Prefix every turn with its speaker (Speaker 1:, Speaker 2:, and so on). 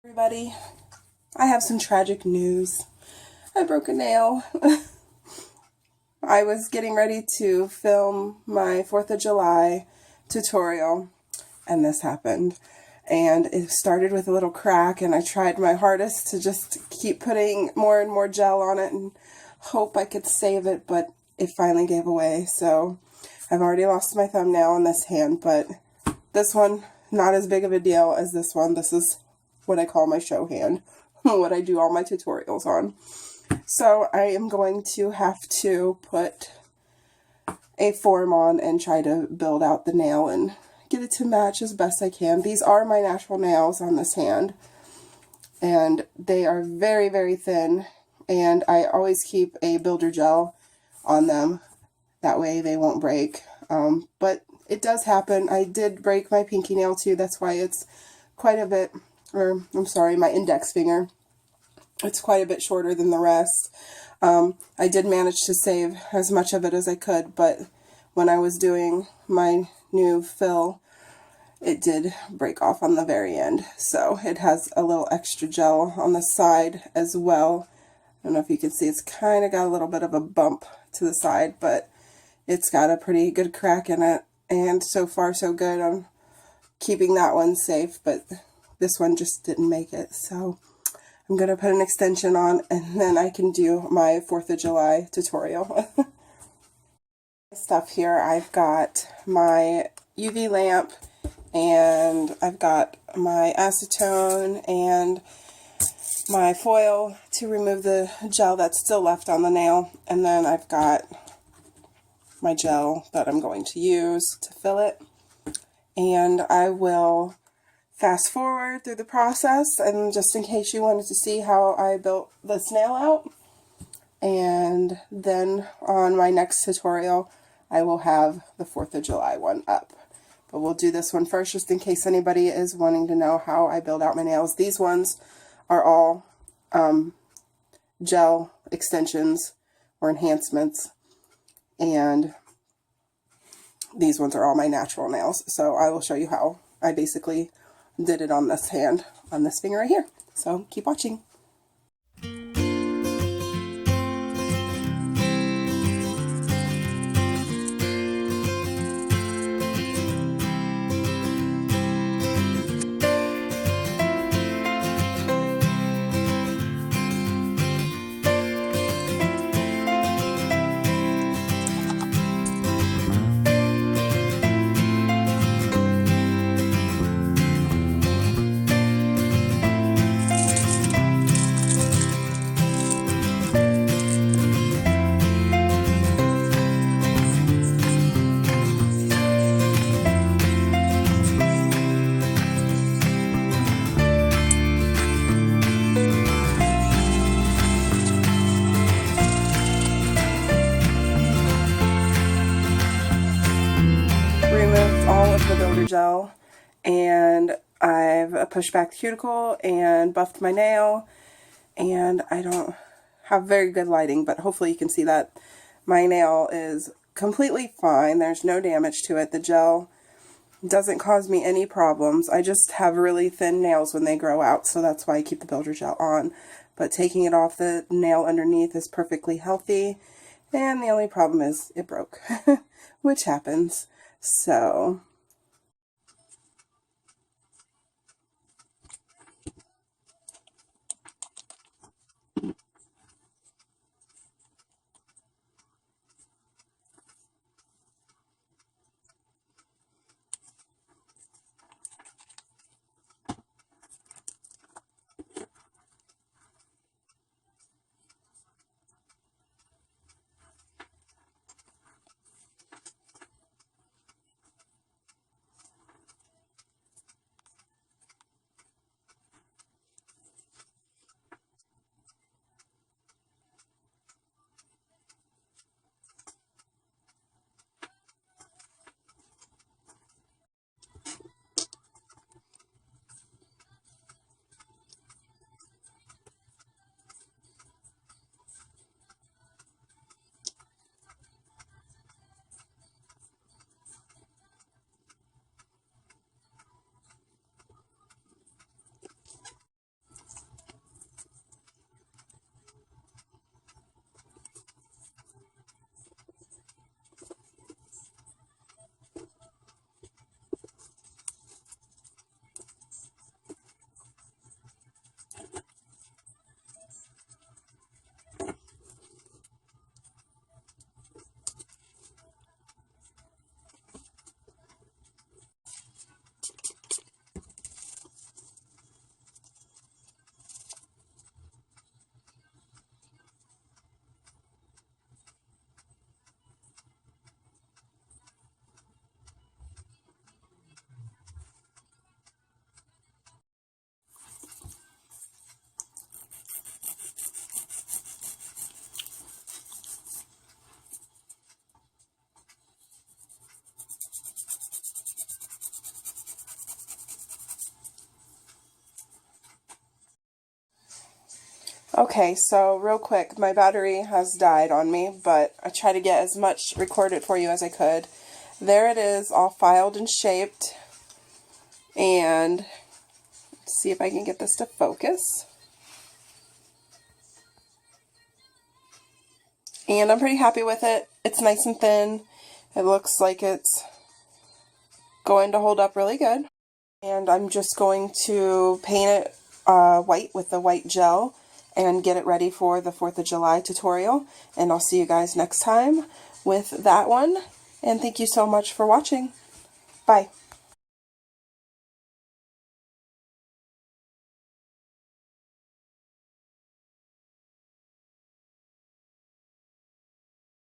Speaker 1: Everybody, I have some tragic news. I broke a nail. I was getting ready to film my 4th of July tutorial and this happened. And it started with a little crack and I tried my hardest to just keep putting more and more gel on it and hope I could save it, but it finally gave away. So I've already lost my thumbnail on this hand, but this one, not as big of a deal as this one. This is what I call my show hand, what I do all my tutorials on. So I am going to have to put a form on and try to build out the nail and get it to match as best I can. These are my natural nails on this hand, and they are very, very thin, and I always keep a builder gel on them. That way they won't break. But it does happen. I did break my pinky nail too. That's why it's quite a bit, or I'm sorry, my index finger. It's quite a bit shorter than the rest. I did manage to save as much of it as I could, but when I was doing my new fill, it did break off on the very end. So it has a little extra gel on the side as well. I don't know if you can see, it's kind of got a little bit of a bump to the side, but it's got a pretty good crack in it. And so far so good. I'm keeping that one safe, but this one just didn't make it. So I'm going to put an extension on and then I can do my 4th of July tutorial. Stuff here, I've got my UV lamp and I've got my acetone and my foil to remove the gel that's still left on the nail, and then I've got my gel that I'm going to use to fill it. And I will fast forward through the process, and just in case you wanted to see how I built this nail out. And then on my next tutorial, I will have the 4th of July one up. But we'll do this one first, just in case anybody is wanting to know how I build out my nails. These ones are all gel extensions or enhancements, and these ones are all my natural nails. So I will show you how I basically did it on this hand, on this finger right here. So keep watching. Removed all of the builder gel, and I've pushed back the cuticle and buffed my nail, and I don't have very good lighting, but hopefully you can see that my nail is completely fine. There's no damage to it. The gel doesn't cause me any problems. I just have really thin nails when they grow out, so that's why I keep the builder gel on. But taking it off, the nail underneath is perfectly healthy, and the only problem is it broke, which happens. So Okay, so real quick, my battery has died on me, but I tried to get as much recorded for you as I could. There it is, all filed and shaped. And let's see if I can get this to focus. And I'm pretty happy with it. It's nice and thin. It looks like it's going to hold up really good. And I'm just going to paint it white with the white gel and get it ready for the 4th of July tutorial. And I'll see you guys next time with that one. And thank you so much for watching. Bye.